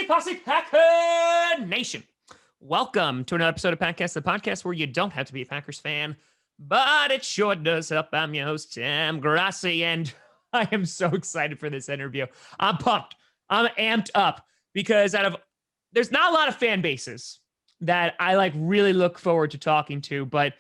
Posse Packer Nation. Welcome to another episode of Packcast, the podcast where you don't have to be a Packers fan, but it sure does help. I'm your host, Tim Grossi, and I am so excited for this interview. I'm pumped. I'm amped up because there's not a lot of fan bases that I really look forward to talking to, but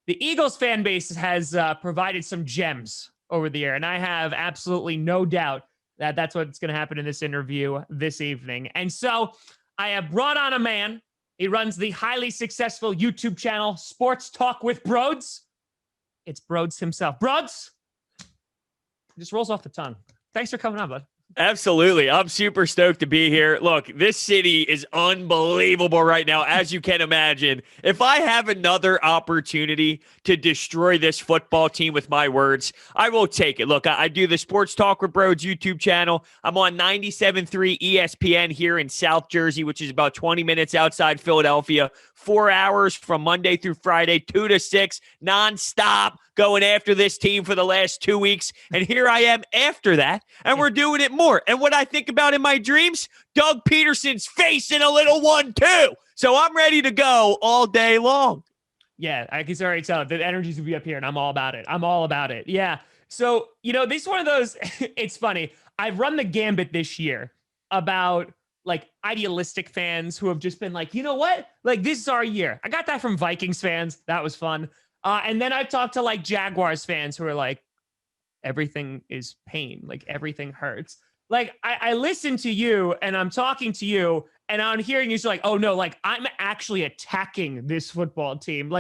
the Eagles fan base has provided some gems over the year, and I have absolutely no doubt that that's what's going to happen in this interview this evening. And so I have brought on a man. He runs the highly successful YouTube channel, Sports Talk with Brodes. It's Brodes himself. Brodes, just rolls off the tongue. Thanks for coming on, bud. Absolutely. I'm super stoked to be here. Look, this city is unbelievable right now, as you can imagine. If I have another opportunity to destroy this football team with my words, I will take it. Look, I do the Sports Talk with Brodes YouTube channel. I'm on 97.3 ESPN here in South Jersey, which is about 20 minutes outside Philadelphia. 4 hours from Monday through Friday, 2 to 6, nonstop, going after this team for the last 2 weeks. And here I am after that, and we're doing it more. And what I think about in my dreams, Doug Peterson's facing a little 1-2. So I'm ready to go all day long. Yeah, I can already tell the energy's will be up here, and I'm all about it. I'm all about it. Yeah. So, this is one of those, it's funny. I've run the gambit this year about idealistic fans who have just been like, you know what? This is our year. I got that from Vikings fans. That was fun. And then I talked to Jaguars fans who are like, everything is pain. Everything hurts. I listen to you and I'm talking to you and I'm hearing you say oh no, I'm actually attacking this football team.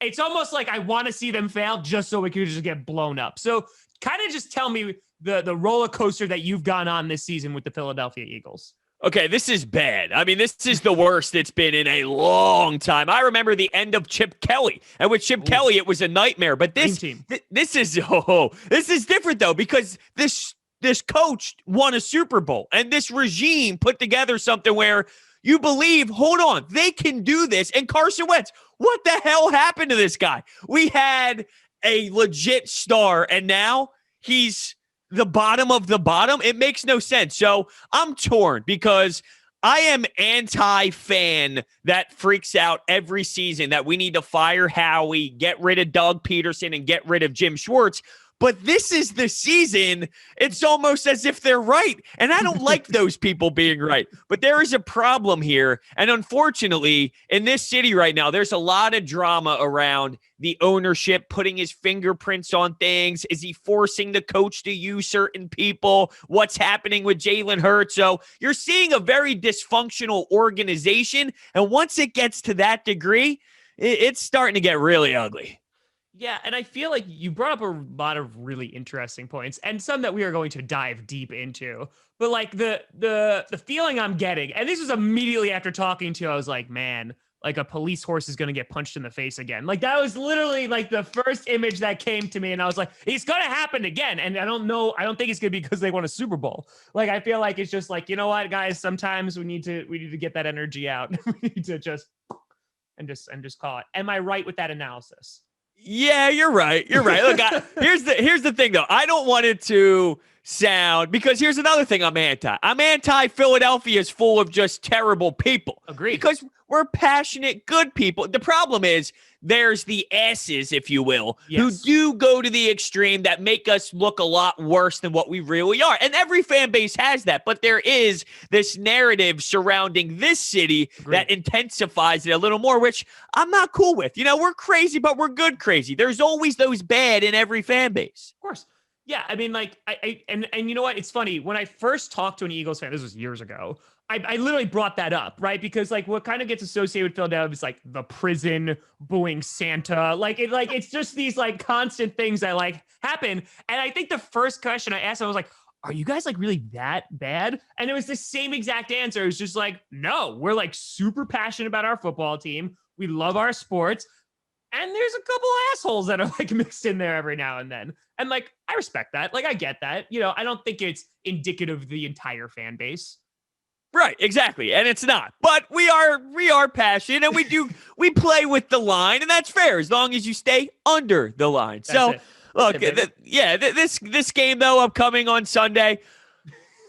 It's almost like I want to see them fail just so we can just get blown up. So kind of just tell me the roller coaster that you've gone on this season with the Philadelphia Eagles. Okay, this is bad. I mean, this is the worst it's been in a long time. I remember the end of Chip Kelly, and with Chip Kelly, it was a nightmare. But this is different though, because this coach won a Super Bowl, and this regime put together something where you believe, hold on, they can do this. And Carson Wentz, what the hell happened to this guy? We had a legit star, and now he's the bottom of the bottom. It makes no sense. So I'm torn because I am anti-fan that freaks out every season that we need to fire Howie, get rid of Doug Peterson, and get rid of Jim Schwartz. But this is the season. It's almost as if they're right. And I don't like those people being right. But there is a problem here. And unfortunately, in this city right now, there's a lot of drama around the ownership putting his fingerprints on things. Is he forcing the coach to use certain people? What's happening with Jalen Hurts? So you're seeing a very dysfunctional organization. And once it gets to that degree, it's starting to get really ugly. Yeah, and I feel like you brought up a lot of really interesting points and some that we are going to dive deep into. But the feeling I'm getting, and this was immediately after talking to you, I was like, man, a police horse is going to get punched in the face again. That was literally the first image that came to me, and I was like, it's going to happen again. And I don't think it's going to be because they won a Super Bowl. I feel like it's just you know what, guys, sometimes we need to get that energy out. We need to just call it. Am I right with that analysis? Yeah, you're right. You're right. Look, here's the thing, though. I don't want it to sound, because here's another thing I'm anti. I'm anti-Philadelphia is full of just terrible people. Agreed. Because we're passionate, good people. The problem is there's the asses, if you will, who do go to the extreme that make us look a lot worse than what we really are. And every fan base has that. But there is this narrative surrounding this city that intensifies it a little more, which I'm not cool with. We're crazy, but we're good crazy. There's always those bad in every fan base. Of course. Yeah, I mean, and you know what? It's funny. When I first talked to an Eagles fan, this was years ago, I literally brought that up, right? Because what kind of gets associated with Philadelphia is the prison, booing Santa. It's just these constant things that happen. And I think the first question I asked, I was like, are you guys really that bad? And it was the same exact answer. It was just no, we're super passionate about our football team. We love our sports. And there's a couple assholes that are mixed in there every now and then. And I respect that. I get that. I don't think it's indicative of the entire fan base. Right, exactly. And it's not. But we are passionate, and we play with the line, and that's fair as long as you stay under the line. That's so it. Look, this game, though, upcoming on Sunday,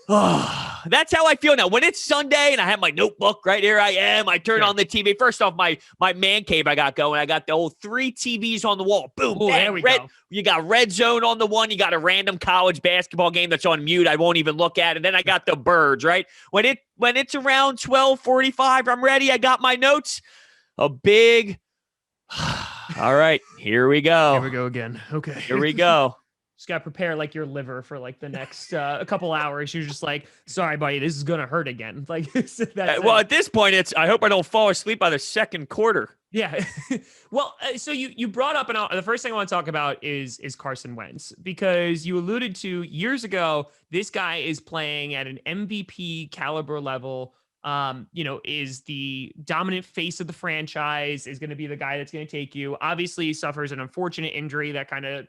Oh, that's how I feel now. When it's Sunday and I have my notebook right here, I am. I turn on the TV. First off, my man cave I got going. I got the old 3 TVs on the wall. Boom, ooh, there we go. You got Red Zone on the one. You got a random college basketball game that's on mute. I won't even look at it. Then I got the birds, right? When it's around 12:45, I'm ready. I got my notes. A big. All right, here we go. Here we go again. Okay. Here we go. Just got to prepare like your liver for like the next a couple hours. You're just like, sorry, buddy, this is going to hurt again. Like, at this point, I hope I don't fall asleep by the second quarter. Yeah. Well, so you brought up, and the first thing I want to talk about is Carson Wentz, because you alluded to years ago, this guy is playing at an MVP caliber level. Is the dominant face of the franchise, is going to be the guy that's going to take you. Obviously, he suffers an unfortunate injury that kind of,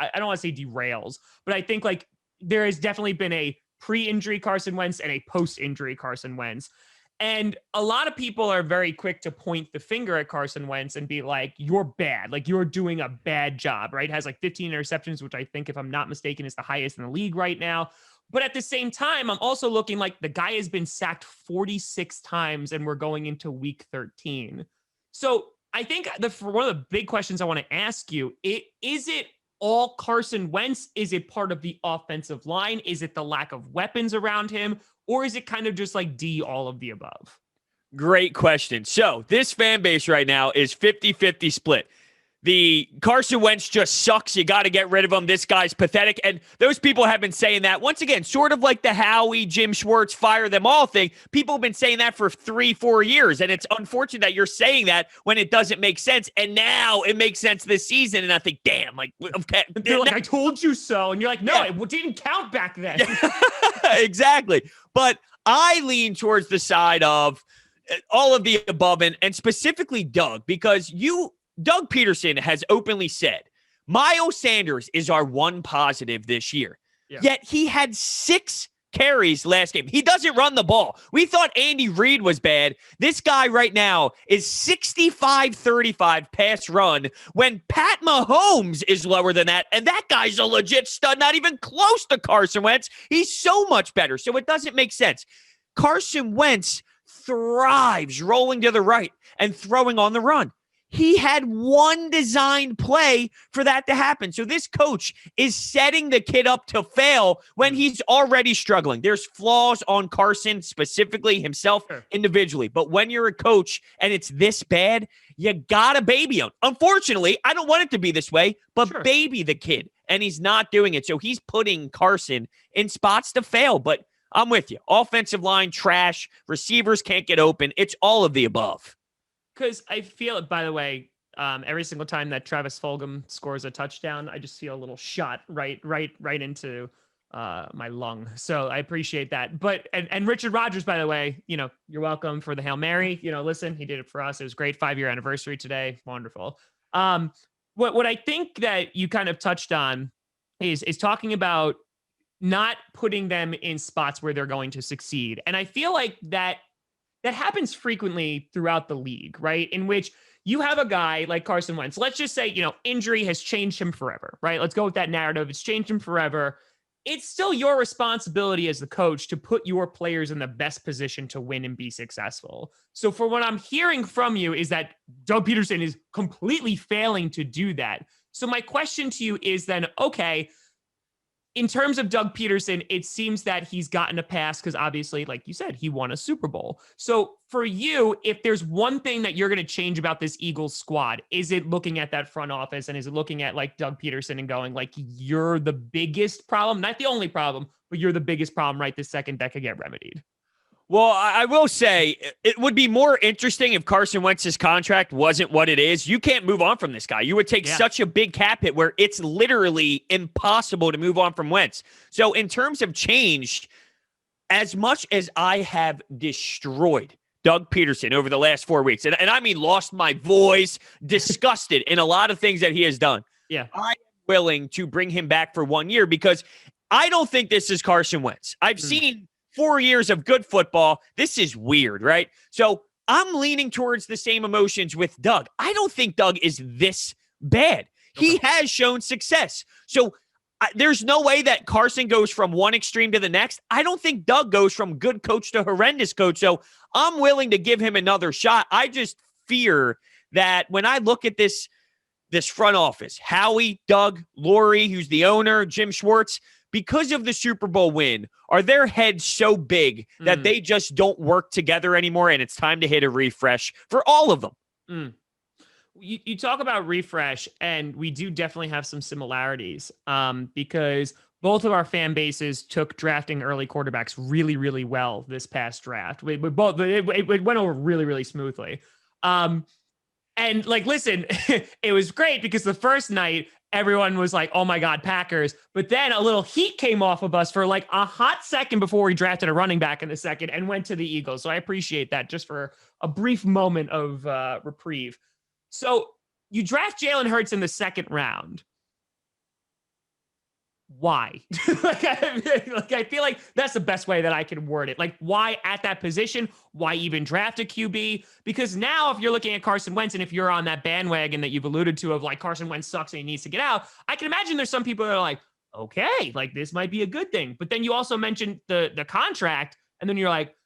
I don't want to say derails, but I think like there has definitely been a pre-injury Carson Wentz and a post-injury Carson Wentz. And a lot of people are very quick to point the finger at Carson Wentz and be like, you're bad. Like, you're doing a bad job, right? Has like 15 interceptions, which I think, if I'm not mistaken, is the highest in the league right now. But at the same time, I'm also looking like the guy has been sacked 46 times and we're going into week 13. So I think one of the big questions I want to ask you, is it all Carson Wentz? Is it part of the offensive line? Is it the lack of weapons around him? Or is it kind of just like all of the above? Great question. So this fan base right now is 50-50 split. The Carson Wentz just sucks. You got to get rid of him. This guy's pathetic. And those people have been saying that. Once again, sort of like the Howie, Jim Schwartz, fire them all thing. People have been saying that for 3-4 years. And it's unfortunate that you're saying that when it doesn't make sense. And now it makes sense this season. And I think, damn, like, okay. They're like, I told you so. And you're like, no, it didn't count back then. Exactly. But I lean towards the side of all of the above, and specifically Doug, because Doug Peterson has openly said, Miles Sanders is our one positive this year. Yeah. Yet he had 6 carries last game. He doesn't run the ball. We thought Andy Reid was bad. This guy right now is 65-35 pass run when Pat Mahomes is lower than that. And that guy's a legit stud, not even close to Carson Wentz. He's so much better. So it doesn't make sense. Carson Wentz thrives rolling to the right and throwing on the run. He had one designed play for that to happen. So this coach is setting the kid up to fail when he's already struggling. There's flaws on Carson, specifically himself individually. But when you're a coach and it's this bad, you got to baby him. Unfortunately, I don't want it to be this way, but baby the kid. And he's not doing it. So he's putting Carson in spots to fail. But I'm with you. Offensive line, trash. Receivers can't get open. It's all of the above. Because I feel it, by the way, every single time that Travis Fulgham scores a touchdown, I just feel a little shot right into my lung. So I appreciate that. But and Richard Rodgers, by the way, you're welcome for the Hail Mary. Listen, he did it for us. It was great. 5-year anniversary today. Wonderful. What I think that you kind of touched on is talking about not putting them in spots where they're going to succeed. And I feel like that happens frequently throughout the league, right? In which you have a guy like Carson Wentz. Let's just say, injury has changed him forever, right? Let's go with that narrative. It's changed him forever. It's still your responsibility as the coach to put your players in the best position to win and be successful. So for what I'm hearing from you is that Doug Peterson is completely failing to do that. So my question to you is then, okay, in terms of Doug Peterson, it seems that he's gotten a pass because obviously, like you said, he won a Super Bowl. So for you, if there's one thing that you're going to change about this Eagles squad, is it looking at that front office and is it looking at like Doug Peterson and going like, you're the biggest problem, not the only problem, but you're the biggest problem right this second that could get remedied? Well, I will say it would be more interesting if Carson Wentz's contract wasn't what it is. You can't move on from this guy. You would take such a big cap hit where it's literally impossible to move on from Wentz. So in terms of change, as much as I have destroyed Doug Peterson over the last 4 weeks, and I mean lost my voice, disgusted in a lot of things that he has done, I am willing to bring him back for 1 year because I don't think this is Carson Wentz. I've seen 4 years of good football. This is weird, right? So I'm leaning towards the same emotions with Doug. I don't think Doug is this bad. He has shown success. So there's no way that Carson goes from one extreme to the next. I don't think Doug goes from good coach to horrendous coach. So I'm willing to give him another shot. I just fear that when I look at this front office, Howie, Doug, Laurie, who's the owner, Jim Schwartz, because of the Super Bowl win, are their heads so big that they just don't work together anymore, and it's time to hit a refresh for all of them? You talk about refresh, and we do definitely have some similarities because both of our fan bases took drafting early quarterbacks really, really well this past draft. It went over really, really smoothly. And like, listen, it was great because the first night, everyone was like, oh my God, Packers. But then a little heat came off of us for like a hot second before we drafted a running back in the second and went to the Eagles. So I appreciate that just for a brief moment of reprieve. So you draft Jalen Hurts in the second round. Why? I feel like that's the best way that I can word it. Like, why at that position? Why even draft a QB? Because now if you're looking at Carson Wentz and if you're on that bandwagon that you've alluded to of like Carson Wentz sucks and he needs to get out, I can imagine there's some people that are like, okay, like this might be a good thing. But then you also mentioned the contract, and then you're like,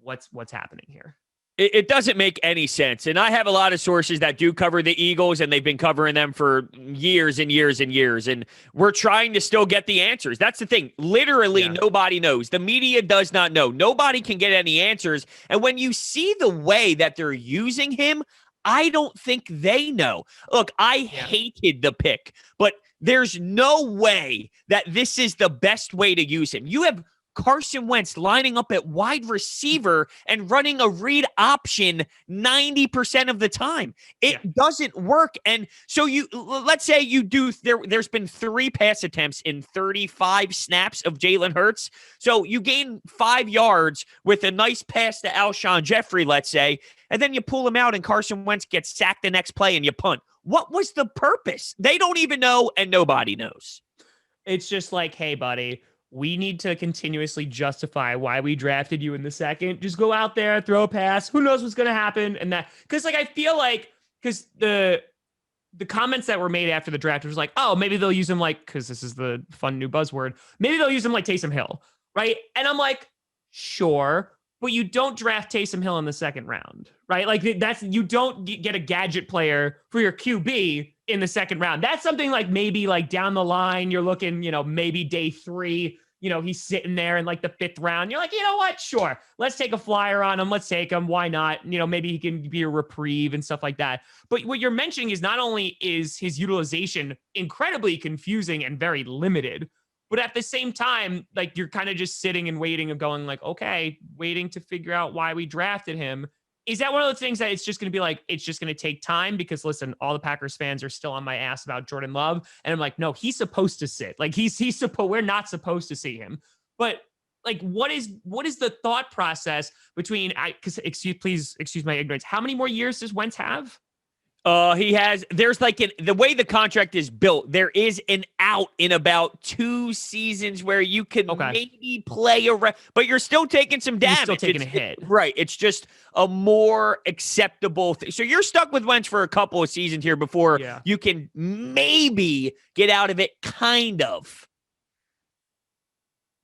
what's happening here? It doesn't make any sense. And I have a lot of sources that do cover the Eagles, and they've been covering them for years and years and years. And we're trying to still get the answers. That's the thing. Literally, nobody knows. The media does not know. Nobody can get any answers. And when you see the way that they're using him, I don't think they know. Look, I hated the pick, but there's no way that this is the best way to use him. You have Carson Wentz lining up at wide receiver and running a read option 90% of the time. It doesn't work. And so let's say you do, there's been 3 pass attempts in 35 snaps of Jalen Hurts. So you gain 5 yards with a nice pass to Alshon Jeffrey, let's say, and then you pull him out and Carson Wentz gets sacked the next play and you punt. What was the purpose? They don't even know, and nobody knows. It's just like, hey, buddy, we need to continuously justify why we drafted you in the second. Just go out there, throw a pass. Who knows what's going to happen? And that, because like, I feel like, because the comments that were made after the draft was like, oh, maybe they'll use him like, because this is the fun new buzzword, maybe they'll use him like Taysom Hill, right? And I'm like, sure, but you don't draft Taysom Hill in the second round, right? Like you don't get a gadget player for your QB in the second round. That's something like maybe like down the line, you're looking, maybe day 3, he's sitting there in like the 5th round. You're like, you know what? Sure. Let's take a flyer on him. Let's take him. Why not? Maybe he can be a reprieve and stuff like that. But what you're mentioning is not only is his utilization incredibly confusing and very limited, but at the same time, like you're kind of just sitting and waiting and going like, okay, waiting to figure out why we drafted him. Is that one of those things that it's just going to be like, it's just going to take time? Because listen, all the Packers fans are still on my ass about Jordan Love. And I'm like, no, he's supposed to sit. Like we're not supposed to see him. But like, what is the thought process between, please excuse my ignorance. How many more years does Wentz have? There's like the way the contract is built, there is an out in about 2 seasons where you can maybe play around, but you're still taking some damage. You're still taking a hit. Right. It's just a more acceptable thing. So you're stuck with Wentz for a couple of seasons here before you can maybe get out of it, kind of.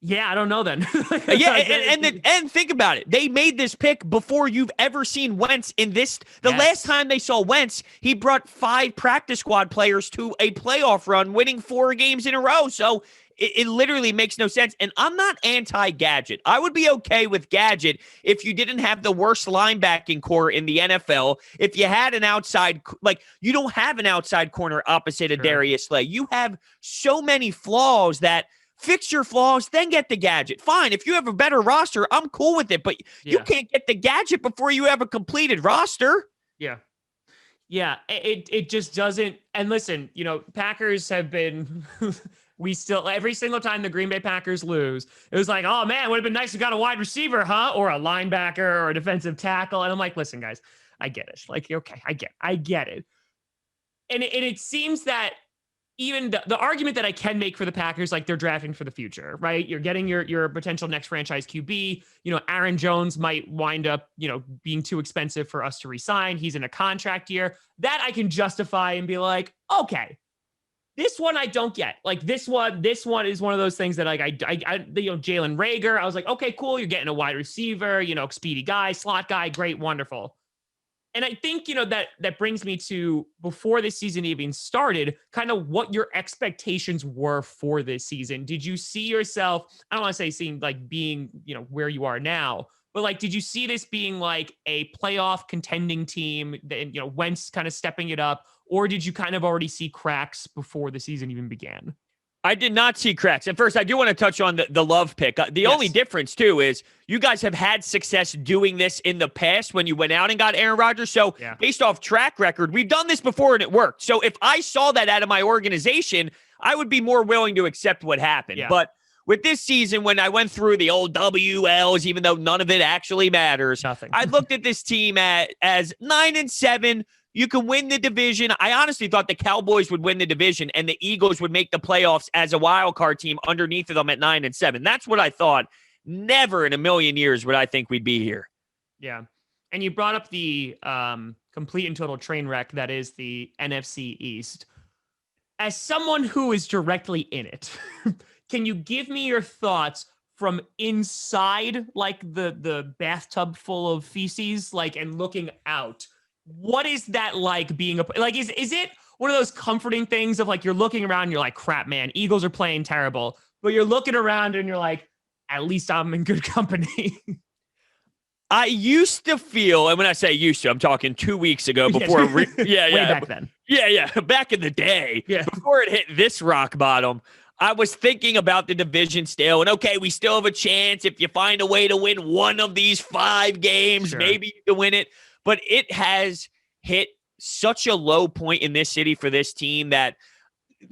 Yeah, I don't know then. and think about it. They made this pick before you've ever seen Wentz in this. The last time they saw Wentz, he brought 5 practice squad players to a playoff run, winning 4 games in a row. So it literally makes no sense. And I'm not anti-Gadget. I would be okay with Gadget if you didn't have the worst linebacking core in the NFL. If you had an outside, like you don't have an outside corner opposite of Darius Slay. You have so many flaws that fix your flaws, then get the Gadget. Fine. If you have a better roster, I'm cool with it. But you can't get the Gadget before you have a completed roster. Yeah. Yeah. It just doesn't. And listen, Packers have been, every single time the Green Bay Packers lose, it was like, oh man, would have been nice to got a wide receiver, huh? Or a linebacker or a defensive tackle. And I'm like, listen, guys, I get it. Like, okay, I get it. And it seems that even the argument that I can make for the Packers, like they're drafting for the future, right? You're getting your potential next franchise QB. Aaron Jones might wind up, being too expensive for us to resign. He's in a contract year. That I can justify and be like, okay, This one I don't get. Like this one is one of those things that like I Jalen Reagor, I was like, okay, cool. You're getting a wide receiver, speedy guy, slot guy, great, wonderful. And I think, that brings me to, before this season even started, kind of what your expectations were for this season. Did you see yourself, I don't want to say seeing like being, where you are now, but like, did you see this being like a playoff contending team, and, Wentz kind of stepping it up, or did you kind of already see cracks before the season even began? I did not see cracks. And first, I do want to touch on the Love pick. The only difference, too, is you guys have had success doing this in the past when you went out and got Aaron Rodgers. So based off track record, we've done this before and it worked. So if I saw that out of my organization, I would be more willing to accept what happened. Yeah. But with this season, when I went through the old WLs, even though none of it actually matters, I looked at this team as 9-7. You can win the division. I honestly thought the Cowboys would win the division and the Eagles would make the playoffs as a wild card team underneath of them at 9-7. That's what I thought. Never in a million years would I think we'd be here. Yeah. And you brought up the complete and total train wreck that is the NFC East. As someone who is directly in it, can you give me your thoughts from inside, like the bathtub full of feces, like, and looking out? What is that like being is it one of those comforting things of like, you're looking around and you're like, crap, man, Eagles are playing terrible, but you're looking around and you're like, at least I'm in good company. I used to feel, and when I say used to, I'm talking 2 weeks ago before, way back then. Back in the day, before it hit this rock bottom, I was thinking about the division still, and okay, we still have a chance if you find a way to win one of these 5 games, maybe you can win it. But it has hit such a low point in this city for this team that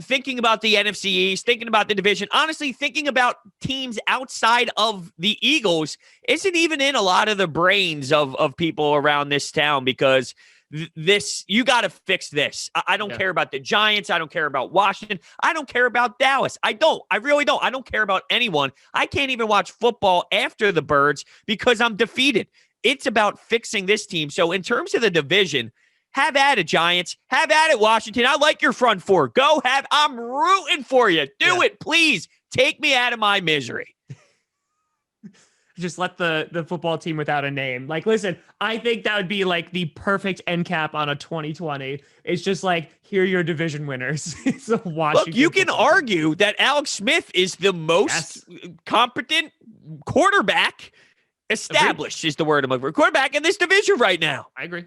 thinking about the NFC East, thinking about the division, honestly, thinking about teams outside of the Eagles isn't even in a lot of the brains of people around this town, because you got to fix this. I don't care about the Giants. I don't care about Washington. I don't care about Dallas. I really don't. I don't care about anyone. I can't even watch football after the Birds because I'm defeated. It's about fixing this team. So in terms of the division, have at it, Giants. Have at it, Washington. I like your front four. I'm rooting for you. Do it, please. Take me out of my misery. Just let the football team without a name. Like, listen, I think that would be like the perfect end cap on a 2020. It's just like, here are your division winners. It's a Washington. Look, you can argue that Alex Smith is the most competent quarterback. Established is the word I'm looking for. Quarterback in this division right now. I agree.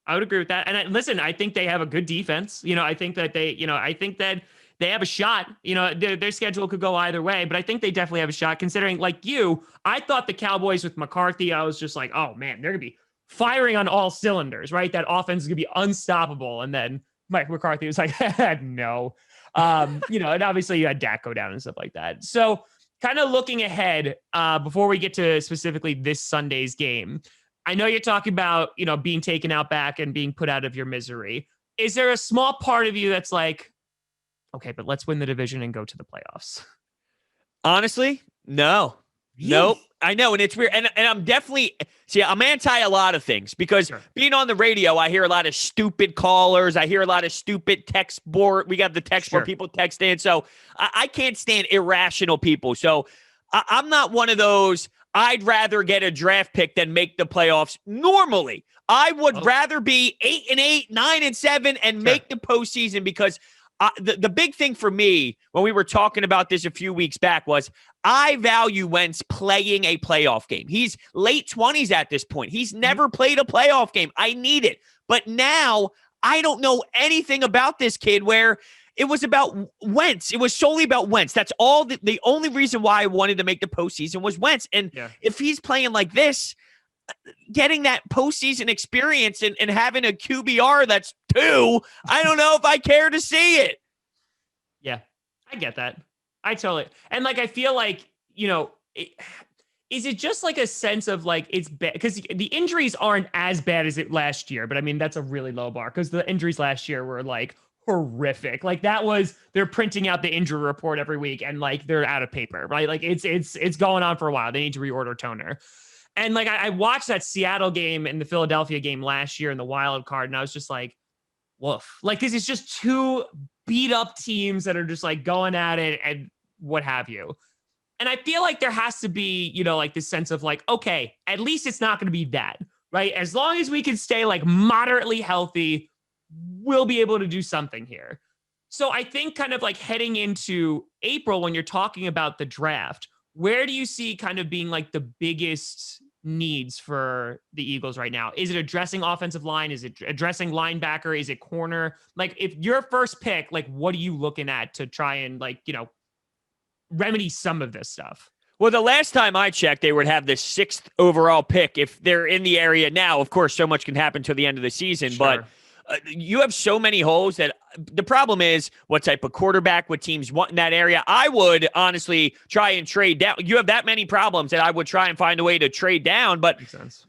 I would agree with that. And listen, I think they have a good defense. I think that they have a shot. Their schedule could go either way, but I think they definitely have a shot, considering, like you, I thought the Cowboys with McCarthy, I was just like, oh man, they're going to be firing on all cylinders, right? That offense is going to be unstoppable. And then Mike McCarthy was like, no. And obviously you had Dak go down and stuff like that. So kind of looking ahead, before we get to specifically this Sunday's game, I know you're talking about, being taken out back and being put out of your misery. Is there a small part of you that's like, okay, but let's win the division and go to the playoffs? Honestly, no. Really? Nope. I know, and it's weird. And I'm definitely, I'm anti a lot of things, because being on the radio, I hear a lot of stupid callers. I hear a lot of stupid text board. We got the text board, people text in. So I can't stand irrational people. So I'm not one of those, I'd rather get a draft pick than make the playoffs. Normally, I would rather be 8-8, 9-7, and make the postseason, because the big thing for me when we were talking about this a few weeks back was I value Wentz playing a playoff game. He's late 20s at this point. He's never played a playoff game. I need it. But now I don't know anything about this kid where it was about Wentz. It was solely about Wentz. That's all. The only reason why I wanted to make the postseason was Wentz. And if he's playing like this, getting that postseason experience and having a QBR that's 2, I don't know if I care to see it. Yeah, I get that. I totally. And like, I feel like, is it just like a sense of like, it's bad because the injuries aren't as bad as it last year, but I mean, that's a really low bar because the injuries last year were like horrific. Like they're printing out the injury report every week and like they're out of paper, right? Like it's going on for a while. They need to reorder toner. And like, I watched that Seattle game and the Philadelphia game last year in the wild card, and I was just like, woof. Like, this is just 2 beat up teams that are just like going at it and what have you. And I feel like there has to be, like this sense of like, okay, at least it's not going to be that, right? As long as we can stay like moderately healthy, we'll be able to do something here. So I think kind of like heading into April, when you're talking about the draft, where do you see kind of being like the biggest needs for the Eagles right now? Is it addressing offensive line? Is it addressing linebacker? Is it corner? Like, if your first pick, like, what are you looking at to try and like, remedy some of this stuff? Well, the last time I checked, they would have the 6th overall pick if they're in the area now. Of course, so much can happen to the end of the season, Sure. but you have so many holes that the problem is what type of quarterback would teams want in that area. I would honestly try and trade down. You have that many problems that I would try and find a way to trade down, but makes sense.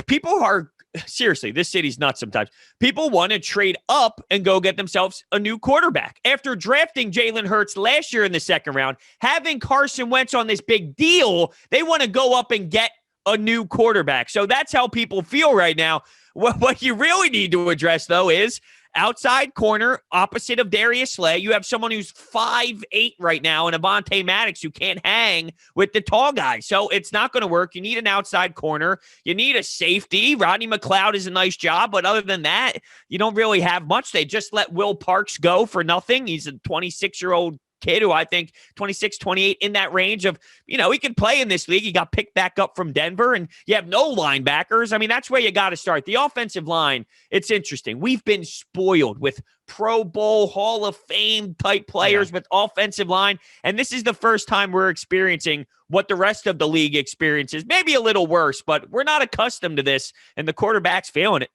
People are seriously, this city's nuts sometimes. People want to trade up and go get themselves a new quarterback. After drafting Jalen Hurts last year in the 2nd round, having Carson Wentz on this big deal, they want to go up and get a new quarterback. So that's how people feel right now. What you really need to address, though, is outside corner opposite of Darius Slay. You have someone who's 5'8" right now, and Avonte Maddox, who can't hang with the tall guy. So it's not going to work. You need an outside corner. You need a safety. Rodney McLeod is a nice job, but other than that, you don't really have much. They just let Will Parks go for nothing. He's a 26-year-old kid who I think 26, 28 in that range of, he could play in this league. He got picked back up from Denver, and you have no linebackers. I mean, that's where you got to start. The offensive line, it's interesting. We've been spoiled with Pro Bowl, Hall of Fame type players with offensive line, and this is the first time we're experiencing what the rest of the league experiences. Maybe a little worse, but we're not accustomed to this, and the quarterback's feeling it.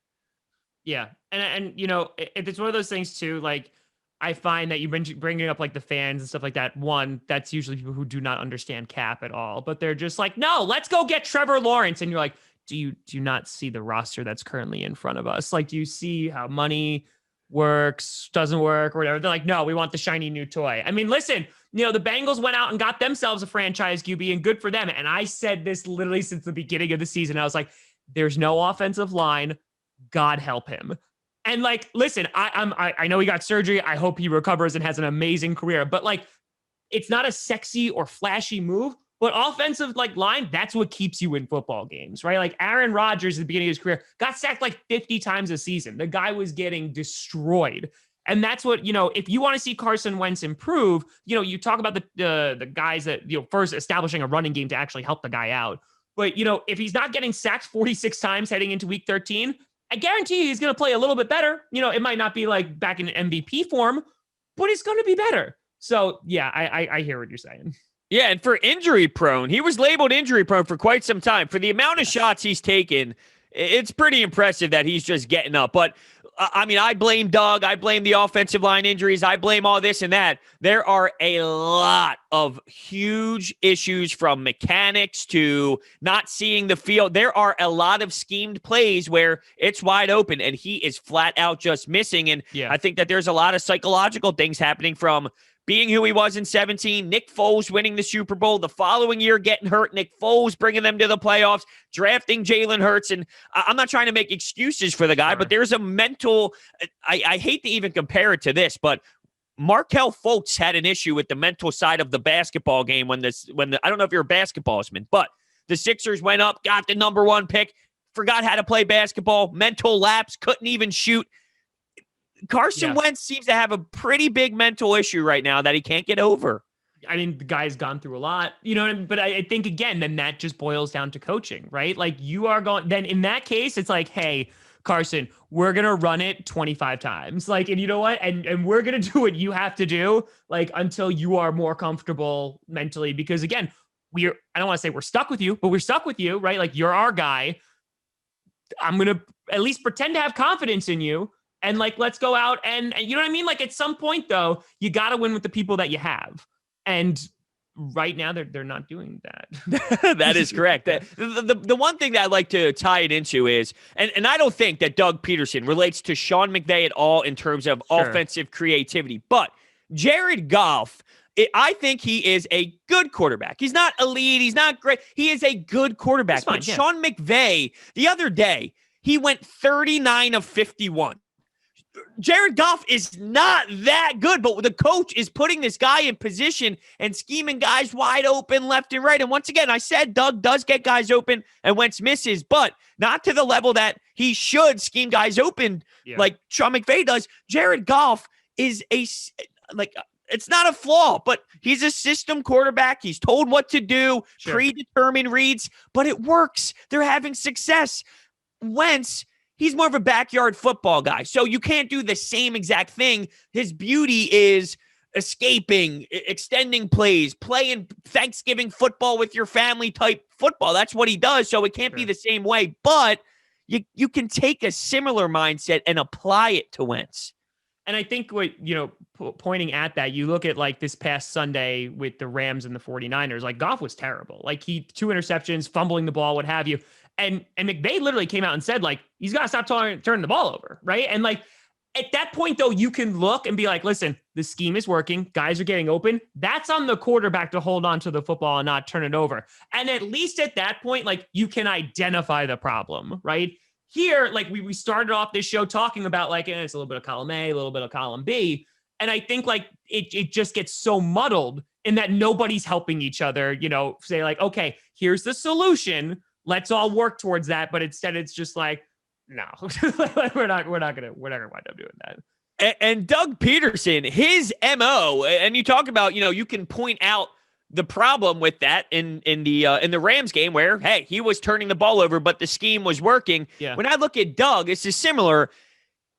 Yeah, and it's one of those things too, like, I find that you bringing up like the fans and stuff like that. One, that's usually people who do not understand cap at all, but they're just like, no, let's go get Trevor Lawrence. And you're like, do you not see the roster that's currently in front of us? Like, do you see how money works, doesn't work, or whatever? They're like, no, we want the shiny new toy. I mean, listen, the Bengals went out and got themselves a franchise QB, and good for them. And I said this literally since the beginning of the season. I was like, there's no offensive line. God help him. And like, listen, I know he got surgery. I hope he recovers and has an amazing career. But like, it's not a sexy or flashy move. But offensive like line, that's what keeps you in football games, right? Like Aaron Rodgers at the beginning of his career got sacked like 50 times a season. The guy was getting destroyed. And that's what, if you want to see Carson Wentz improve, you talk about the guys that, first establishing a running game to actually help the guy out. But, if he's not getting sacked 46 times heading into week 13, I guarantee you he's going to play a little bit better. It might not be like back in MVP form, but it's going to be better. So, yeah, I hear what you're saying. Yeah, and for injury prone, he was labeled injury prone for quite some time. For the amount of shots he's taken, it's pretty impressive that he's just getting up. But, I mean, I blame Doug. I blame the offensive line injuries. I blame all this and that. There are a lot of huge issues from mechanics to not seeing the field. There are a lot of schemed plays where it's wide open and he is flat out just missing. And I think that there's a lot of psychological things happening from being who he was in 17, Nick Foles winning the Super Bowl, the following year getting hurt, Nick Foles bringing them to the playoffs, drafting Jalen Hurts. And I'm not trying to make excuses for the guy, but there's a mental, I hate to even compare it to this, but Markelle Fultz had an issue with the mental side of the basketball game when I don't know if you're a basketballsman, but the Sixers went up, got the number 1 pick, forgot how to play basketball, mental lapse, couldn't even shoot. Carson Wentz seems to have a pretty big mental issue right now that he can't get over. I mean, the guy's gone through a lot, but I think, again, then that just boils down to coaching, right? Like, you are going, then in that case, it's like, hey, Carson, we're going to run it 25 times. Like, and you know what? And we're going to do what you have to do, like, until you are more comfortable mentally. Because, again, I don't want to say we're stuck with you, but we're stuck with you, right? Like, you're our guy. I'm going to at least pretend to have confidence in you. And like, let's go out and you know what I mean? Like, at some point though, you got to win with the people that you have. And right now they're not doing that. That is correct. The one thing that I'd like to tie it into is, and I don't think that Doug Peterson relates to Sean McVay at all in terms of offensive creativity, but Jared Goff, I think he is a good quarterback. He's not elite. He's not great. He is a good quarterback. But Sean McVay, the other day, he went 39 of 51. Jared Goff is not that good, but the coach is putting this guy in position and scheming guys wide open left and right. And once again, I said Doug does get guys open and Wentz misses, but not to the level that he should scheme guys open like Sean McVay does. Jared Goff is it's not a flaw, but he's a system quarterback. He's told what to do, predetermined reads, but it works. They're having success. Wentz, he's more of a backyard football guy, so you can't do the same exact thing. His beauty is escaping, extending plays, playing Thanksgiving football with your family type football. That's what he does, so it can't be the same way, but you can take a similar mindset and apply it to Wentz. And I think what, pointing at that, you look at like this past Sunday with the Rams and the 49ers, like Goff was terrible. Like 2 interceptions, fumbling the ball, what have you. And McVay literally came out and said, like, he's got to stop turning the ball over, right? And like at that point, though, you can look and be like, listen, the scheme is working. Guys are getting open. That's on the quarterback to hold on to the football and not turn it over. And at least at that point, like you can identify the problem, right? Here, like we started off this show talking about like, it's a little bit of column A, a little bit of column B. And I think like it just gets so muddled in that nobody's helping each other, say like, okay, here's the solution. Let's all work towards that. But instead it's just like, no, we're not gonna wind up doing that. And Doug Peterson, his MO, and you talk about, you can point out the problem with that in the Rams game where, hey, he was turning the ball over, but the scheme was working. Yeah. When I look at Doug, it's just similar.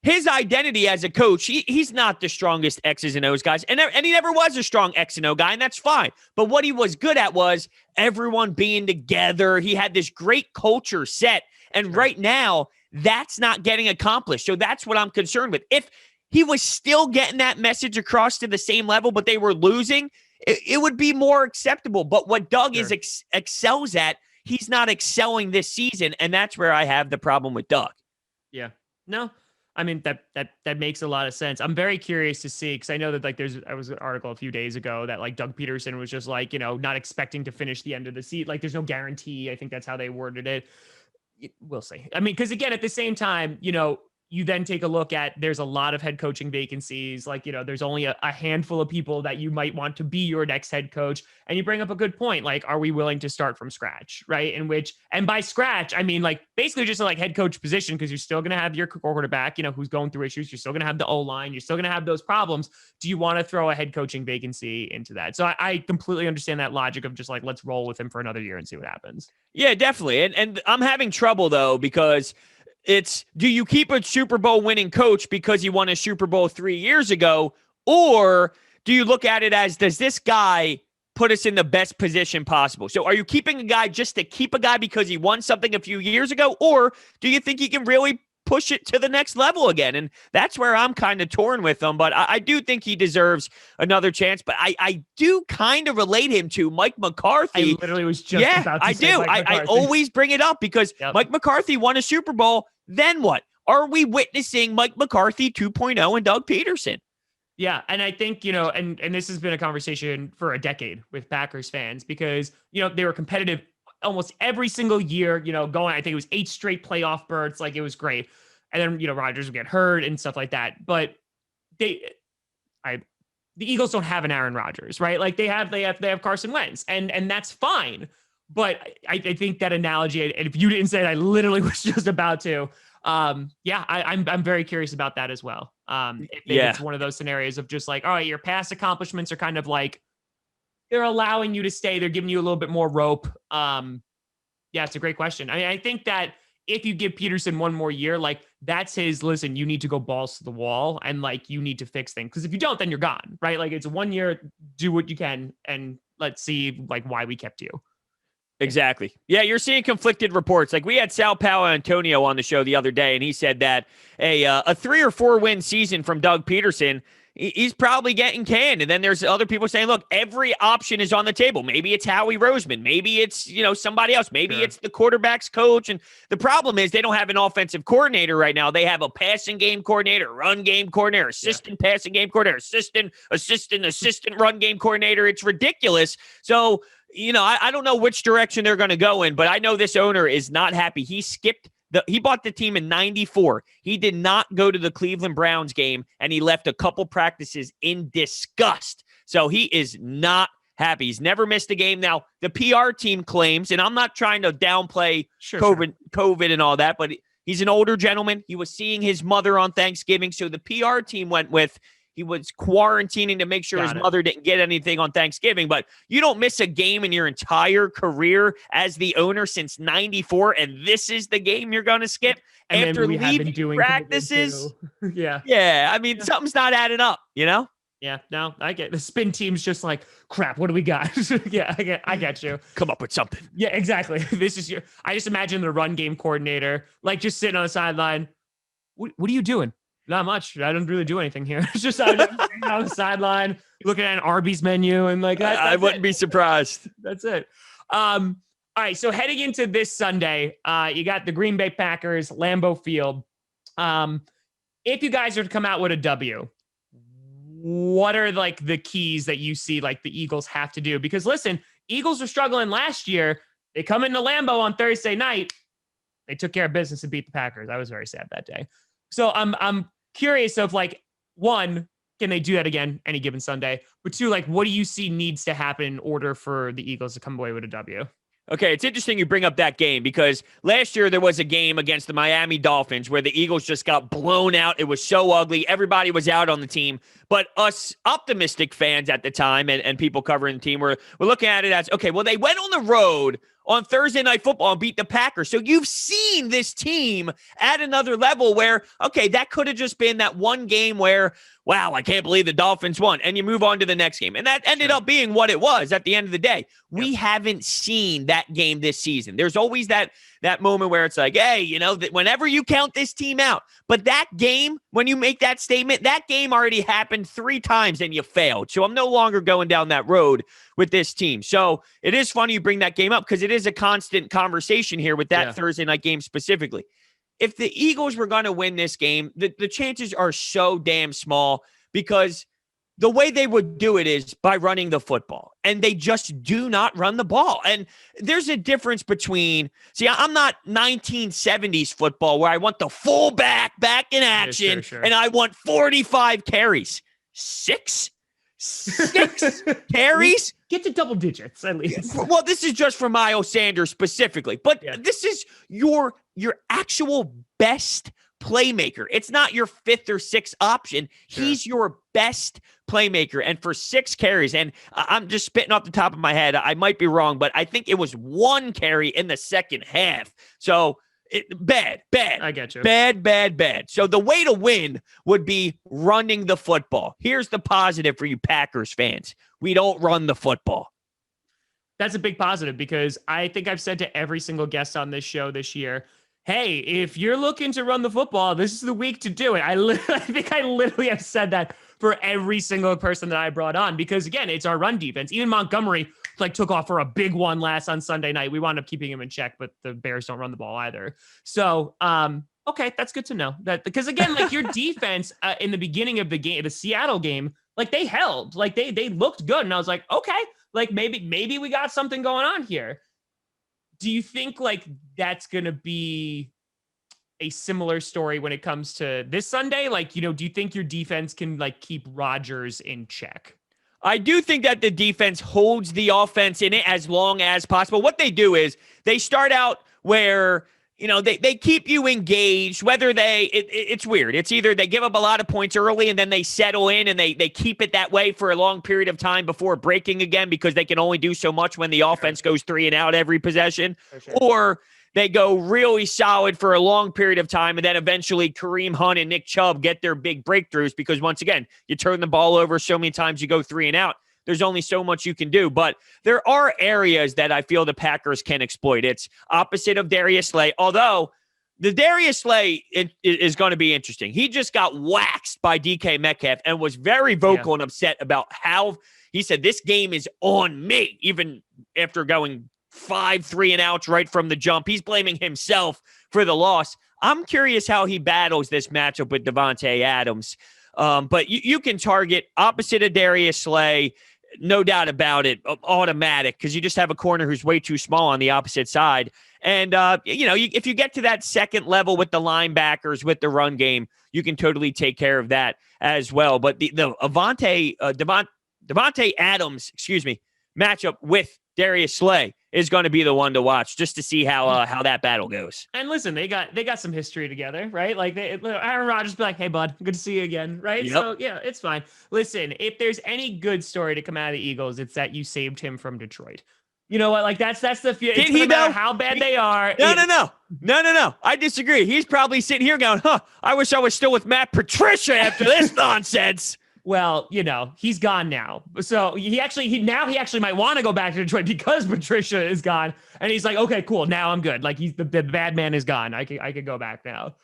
His identity as a coach, he's not the strongest X's and O's guys, and he never was a strong X and O guy, and that's fine. But what he was good at was everyone being together. He had this great culture set, and right now, that's not getting accomplished. So that's what I'm concerned with. If he was still getting that message across to the same level, but they were losing, it would be more acceptable. But what Doug excels at, he's not excelling this season, and that's where I have the problem with Doug. Yeah. No, I mean, that makes a lot of sense. I'm very curious to see, because I know that like I was an article a few days ago that like Doug Peterson was just like, not expecting to finish the end of the season. Like there's no guarantee. I think that's how they worded it. We'll see. I mean, because again, at the same time, you then take a look at, there's a lot of head coaching vacancies. Like, there's only a handful of people that you might want to be your next head coach. And you bring up a good point. Like, are we willing to start from scratch? Right. And by scratch, I mean, like basically just a like head coach position, because you're still going to have your quarterback, who's going through issues. You're still going to have the O-line. You're still going to have those problems. Do you want to throw a head coaching vacancy into that? So I completely understand that logic of just like, let's roll with him for another year and see what happens. Yeah, definitely. And I'm having trouble though, because do you keep a Super Bowl winning coach because he won a Super Bowl 3 years ago? Or do you look at it as, does this guy put us in the best position possible? So are you keeping a guy just to keep a guy because he won something a few years ago? Or do you think he can really push it to the next level again? And that's where I'm kind of torn with him. But I do think he deserves another chance. But I do kind of relate him to Mike McCarthy. I literally was just about to say Mike McCarthy. I always bring it up because Mike McCarthy won a Super Bowl. Then what? Are we witnessing Mike McCarthy 2.0 and Doug Peterson? Yeah, and I think, and this has been a conversation for a decade with Packers fans, because, they were competitive almost every single year, going, I think it was 8 straight playoff berths. Like it was great. And then, Rodgers would get hurt and stuff like that. But the Eagles don't have an Aaron Rodgers, right? Like they have Carson Wentz, and that's fine. But I think that analogy, and if you didn't say it, I literally was just about to. I'm very curious about that as well. If it's one of those scenarios of just like, all right, your past accomplishments are kind of like, they're allowing you to stay. They're giving you a little bit more rope. It's a great question. I mean, I think that if you give Peterson one more year, like that's his, listen, you need to go balls to the wall and like, you need to fix things. Cause if you don't, then you're gone, right? Like it's 1 year, do what you can. And let's see like why we kept you. Exactly. Yeah, you're seeing conflicted reports. Like we had Sal Antonio on the show the other day, and he said that a 3 or 4 win season from Doug Peterson, he's probably getting canned. And then there's other people saying, look, every option is on the table. Maybe it's Howie Roseman. Maybe it's, somebody else. Maybe it's the quarterback's coach. And the problem is they don't have an offensive coordinator right now. They have a passing game coordinator, run game coordinator, assistant passing game coordinator, assistant run game coordinator. It's ridiculous. So, I don't know which direction they're going to go in, but I know this owner is not happy. He skipped He bought the team in 94. He did not go to the Cleveland Browns game, and he left a couple practices in disgust. So he is not happy. He's never missed a game. Now, the PR team claims, and I'm not trying to downplay COVID and all that, but he's an older gentleman. He was seeing his mother on Thanksgiving, so the PR team went with he was quarantining to make sure his mother didn't get anything on Thanksgiving. But you don't miss a game in your entire career as the owner since 94, and this is the game you're going to skip and after leaving practices. Yeah. Yeah. I mean, something's not adding up, you know? Yeah, no, I get the spin team's just like, crap, what do we got? Yeah, I get you. Come up with something. Yeah, exactly. I just imagine the run game coordinator, like just sitting on the sideline. What are you doing? Not much. I don't really do anything here. It's just I'm sitting on the sideline, looking at an Arby's menu and like, I wouldn't be surprised. That's it. All right, so heading into this Sunday, you got the Green Bay Packers, Lambeau Field. If you guys are to come out with a W, what are like the keys that you see like the Eagles have to do? Because listen, Eagles were struggling last year. They come into Lambeau on Thursday night. They took care of business and beat the Packers. I was very sad that day. So I'm curious of like, one, can they do that again any given Sunday? But two, like, what do you see needs to happen in order for the Eagles to come away with a W? Okay, it's interesting you bring up that game because last year there was a game against the Miami Dolphins where the Eagles just got blown out. It was so ugly. Everybody was out on the team. But us optimistic fans at the time and people covering the team were looking at it as, okay, well, they went on the road on Thursday Night Football and beat the Packers. So you've seen this team at another level where, okay, that could have just been that one game where, wow, I can't believe the Dolphins won. And you move on to the next game. And that ended up being what it was at the end of the day. We haven't seen that game this season. There's always that moment where it's like, hey, you know, that whenever you count this team out. But that game, when you make that statement, that game already happened 3 times and you failed. So I'm no longer going down that road with this team. So it is funny you bring that game up because it is a constant conversation here with that Thursday night game specifically. If the Eagles were going to win this game, the chances are so damn small because the way they would do it is by running the football, and they just do not run the ball. And there's a difference between, see, I'm not 1970s football where I want the fullback back in action and I want 45 carries. Six carries? Get to double digits at least. Well, this is just for Miles Sanders specifically, but this is your actual best playmaker. It's not your 5th or 6th option. He's your best playmaker. And for 6 carries, and I'm just spitting off the top of my head, I might be wrong, but I think it was 1 carry in the second half. So bad. I get you. Bad. So the way to win would be running the football. Here's the positive for you Packers fans. We don't run the football. That's a big positive because I think I've said to every single guest on this show this year, hey, if you're looking to run the football, this is the week to do it. I think I literally have said that for every single person that I brought on because, again, it's our run defense. Even Montgomery took off for a big one on Sunday night. We wound up keeping him in check, but the Bears don't run the ball either. So, okay, that's good to know. That because, again, your defense in the beginning of the game, the Seattle game, they held. They looked good. And I was like, okay, maybe we got something going on here. Do you think that's going to be a similar story when it comes to this Sunday? Do you think your defense can keep Rodgers in check? I do think that the defense holds the offense in it as long as possible. What they do is they start out where, they keep you engaged, whether it's weird. It's either they give up a lot of points early and then they settle in and they keep it that way for a long period of time before breaking again because they can only do so much when the offense goes 3 and out every possession. Or they go really solid for a long period of time and then eventually Kareem Hunt and Nick Chubb get their big breakthroughs because once again, you turn the ball over so many times, you go 3 and out. There's only so much you can do, but there are areas that I feel the Packers can exploit. It's opposite of Darius Slay, although the Darius Slay is going to be interesting. He just got waxed by DK Metcalf and was very vocal and upset about how he said, this game is on me, even after going 5 3 and outs right from the jump. He's blaming himself for the loss. I'm curious how he battles this matchup with Devontae Adams. But you can target opposite of Darius Slay, no doubt about it, automatic, because you just have a corner who's way too small on the opposite side. And, if you get to that second level with the linebackers, with the run game, you can totally take care of that as well. But the Devontae Adams, matchup with Darius Slay is going to be the one to watch, just to see how that battle goes. And listen, they got some history together, right? Like Aaron Rodgers be like, "Hey, bud, good to see you again," right? Yep. So yeah, it's fine. Listen, if there's any good story to come out of the Eagles, it's that you saved him from Detroit. You know what? Like that's the fear. Did he though? How bad they are? No. I disagree. He's probably sitting here going, I wish I was still with Matt Patricia after this nonsense. Well, he's gone now. So he actually might want to go back to Detroit because Patricia is gone. And he's like, okay, cool. Now I'm good. Like the bad man is gone. I could go back now.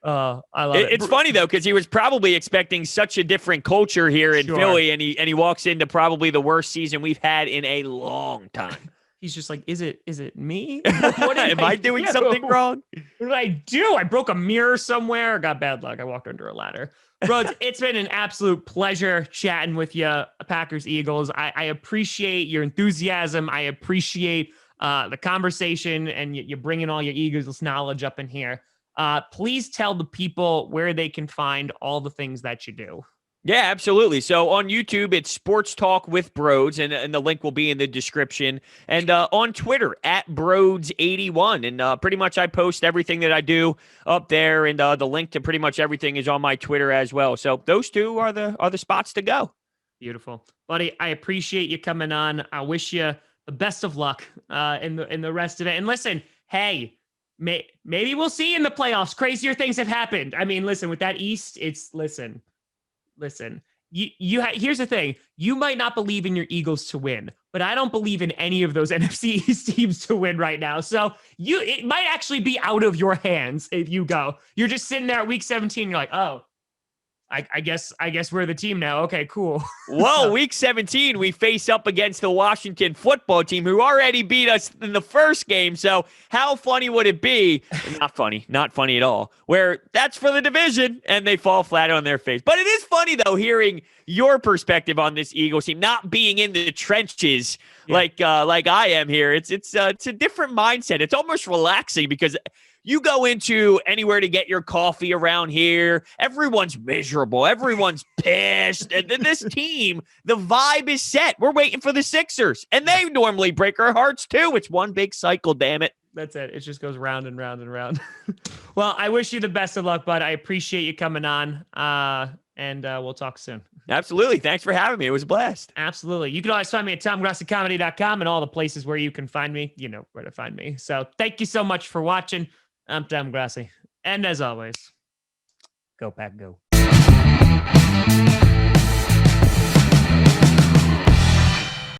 I love it. It's funny though, because he was probably expecting such a different culture here in Philly, and he walks into probably the worst season we've had in a long time. He's just like, is it me? What am I doing something wrong? What did I do? I broke a mirror somewhere. Got bad luck. I walked under a ladder. Brodes, it's been an absolute pleasure chatting with you, Packers Eagles. I appreciate your enthusiasm. I appreciate the conversation, and you bringing all your Eagles knowledge up in here. Please tell the people where they can find all the things that you do. Yeah, absolutely. So on YouTube, it's Sports Talk with Brodes, and the link will be in the description. And on Twitter, @Brodes81. And pretty much I post everything that I do up there, and the link to pretty much everything is on my Twitter as well. So those two are the spots to go. Beautiful. Buddy, I appreciate you coming on. I wish you the best of luck in the rest of it. And listen, hey, maybe we'll see you in the playoffs. Crazier things have happened. I mean, listen, with that East, Listen, here's the thing. You might not believe in your Eagles to win, but I don't believe in any of those NFC East teams to win right now. So it might actually be out of your hands if you go. You're just sitting there at week 17. You're like, oh, I guess we're the team now. Okay, cool. Well, week 17, we face up against the Washington football team, who already beat us in the first game. So how funny would it be? Not funny at all, where that's for the division and they fall flat on their face. But it is funny, though, hearing your perspective on this Eagles team, not being in the trenches like I am here. It's a different mindset. It's almost relaxing because you go into anywhere to get your coffee around here, everyone's miserable. Everyone's pissed. And then this team, the vibe is set. We're waiting for the Sixers. And they normally break our hearts, too. It's one big cycle, damn it. That's it. It just goes round and round and round. Well, I wish you the best of luck, bud. I appreciate you coming on. And we'll talk soon. Absolutely. Thanks for having me. It was a blast. Absolutely. You can always find me at TomGrossiComedy.com and all the places where you can find me. You know where to find me. So thank you so much for watching. I'm Tom Grossi. And as always, go Pack, go.